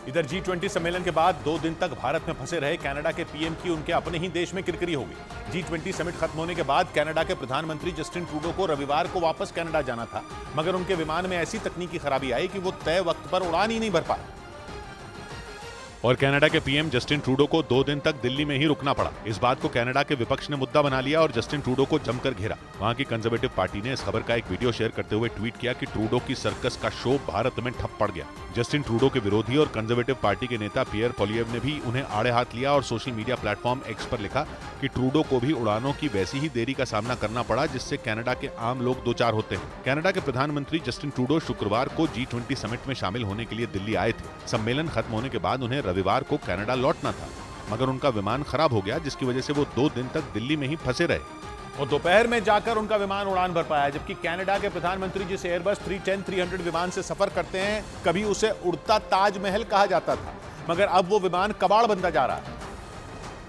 इधर G20 सम्मेलन के बाद 2 दिन तक भारत में फंसे रहे कनाडा के पीएम की उनके अपने ही देश में किरकिरी हो गई। G20 समिट खत्म होने के बाद कनाडा के प्रधानमंत्री जस्टिन ट्रूडो को रविवार को वापस कनाडा जाना था, मगर उनके विमान में ऐसी तकनीकी खराबी आई कि वो तय वक्त पर उड़ान ही नहीं भर पाए और कनाडा के पीएम जस्टिन ट्रूडो को 2 दिन तक दिल्ली में ही रुकना पड़ा। इस बात को कनाडा के विपक्ष ने मुद्दा बना लिया और जस्टिन ट्रूडो को जमकर घेरा। वहां की कंजर्वेटिव पार्टी ने इस खबर का एक वीडियो शेयर करते हुए ट्वीट किया कि ट्रूडो की सर्कस का शो भारत में ठप पड़ गया। जस्टिन ट्रूडो के विरोधी और कंजर्वेटिव पार्टी के नेता पियर पोलिएव ने भी उन्हें आड़े हाथ लिया और सोशल मीडिया प्लेटफॉर्म एक्स पर लिखा कि ट्रूडो को भी उड़ानों की वैसी ही देरी का सामना करना पड़ा जिससे कनाडा के आम लोग दो चार होते हैं। कनाडा के प्रधानमंत्री जस्टिन ट्रूडो शुक्रवार को G20 समिट में शामिल होने के लिए दिल्ली आए थे। सम्मेलन खत्म होने के बाद उन्हें रविवार को कनाडा लौटना था, मगर उनका विमान खराब हो गया, जिसकी वजह से वो 2 दिन तक दिल्ली में ही फंसे रहे और दोपहर में जाकर उनका विमान उड़ान भर पाया। जबकि कनाडा के प्रधानमंत्री जिस एयरबस 310-300 विमान से सफर करते हैं, कभी उसे उड़ता ताजमहल कहा जाता था, मगर अब वो विमान कबाड़ बनता जा रहा है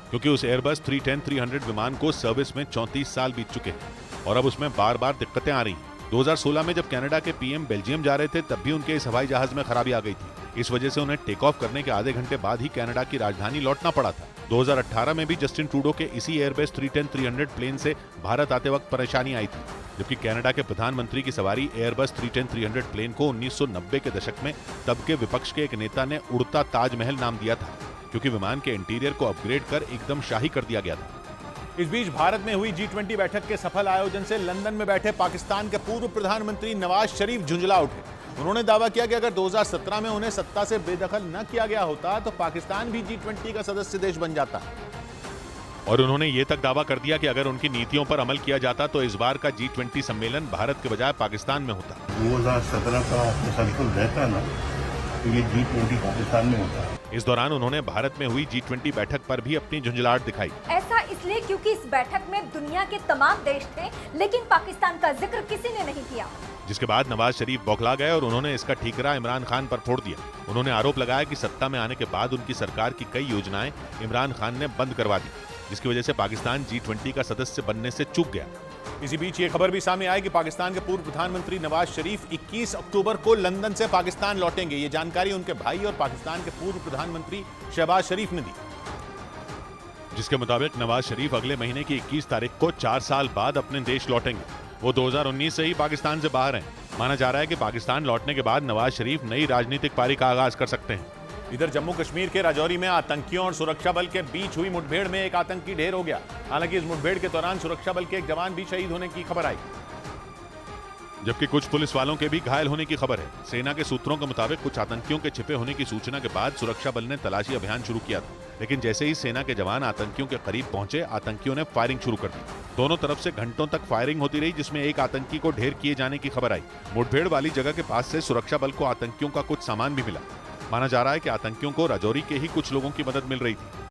क्योंकि उस एयरबस 310-300 विमान को सर्विस में 34 साल बीत चुके हैं और अब उसमें बार बार दिक्कतें आ रही हैं। 2016 में जब कनाडा के पीएम बेल्जियम जा रहे थे, तब भी उनके इस हवाई जहाज में खराबी आ गई थी। इस वजह से उन्हें टेक ऑफ करने के आधे घंटे बाद ही कनाडा की राजधानी लौटना पड़ा था। 2018 में भी जस्टिन ट्रूडो के इसी एयरबेस 310-300 प्लेन से भारत आते वक्त परेशानी आई थी, जबकि कनाडा के प्रधानमंत्री की सवारी एयरबस 310-300 प्लेन को 1990 के दशक में तब के विपक्ष के एक नेता ने उड़ता ताजमहल नाम दिया था, क्योंकि विमान के इंटीरियर को अपग्रेड कर एकदम शाही कर दिया गया था। इस बीच भारत में हुई G20 बैठक के सफल आयोजन से लंदन में बैठे पाकिस्तान के पूर्व प्रधानमंत्री नवाज शरीफ झुंझला उठे। उन्होंने दावा किया कि अगर 2017 में उन्हें सत्ता से बेदखल न किया गया होता तो पाकिस्तान भी G20 का सदस्य देश बन जाता। और उन्होंने ये तक दावा कर दिया कि अगर उनकी नीतियों पर अमल किया जाता तो इस बार का G20 सम्मेलन भारत के बजाय पाकिस्तान में होता। 2017 का तसल्सल रहता ना तो ये G20 पाकिस्तान में होता। इस दौरान उन्होंने भारत में हुई G20 बैठक पर भी अपनी झुंझलाहट दिखाई। ऐसा इसलिए क्योंकि इस बैठक में दुनिया के तमाम देश थे, लेकिन पाकिस्तान का जिक्र किसी ने नहीं किया। जिसके बाद नवाज शरीफ बौखला गए और उन्होंने इसका ठीकरा इमरान खान पर फोड़ दिया। उन्होंने आरोप लगाया कि सत्ता में आने के बाद उनकी सरकार की कई योजनाएं इमरान खान ने बंद करवा दी, जिसकी वजह से पाकिस्तान G20 का सदस्य बनने से चूक गया। इसी बीच ये खबर भी सामने आई कि पाकिस्तान के पूर्व प्रधानमंत्री नवाज शरीफ 21 अक्टूबर को लंदन से पाकिस्तान लौटेंगे। ये जानकारी उनके भाई और पाकिस्तान के पूर्व प्रधानमंत्री शहबाज शरीफ ने दी, जिसके मुताबिक नवाज शरीफ अगले महीने की 21 तारीख को 4 साल बाद अपने देश लौटेंगे। वो 2019 से ही पाकिस्तान से बाहर हैं। माना जा रहा है कि पाकिस्तान लौटने के बाद नवाज शरीफ नई राजनीतिक पारी का आगाज कर सकते हैं। इधर जम्मू कश्मीर के राजौरी में आतंकियों और सुरक्षा बल के बीच हुई मुठभेड़ में एक आतंकी ढेर हो गया। हालांकि इस मुठभेड़ के दौरान सुरक्षा बल के एक जवान भी शहीद होने की खबर आई, जबकि कुछ पुलिस वालों के भी घायल होने की खबर है। सेना के सूत्रों के मुताबिक कुछ आतंकियों के छिपे होने की सूचना के बाद सुरक्षा बल ने तलाशी अभियान शुरू किया था, लेकिन जैसे ही सेना के जवान आतंकियों के करीब पहुंचे, आतंकियों ने फायरिंग शुरू कर दी। दोनों तरफ से घंटों तक फायरिंग होती रही, जिसमें एक आतंकी को ढेर किए जाने की खबर आई। मुठभेड़ वाली जगह के पास से सुरक्षा बल को आतंकियों का कुछ सामान भी मिला। माना जा रहा है कि आतंकियों को राजौरी के ही कुछ लोगों की मदद मिल रही थी।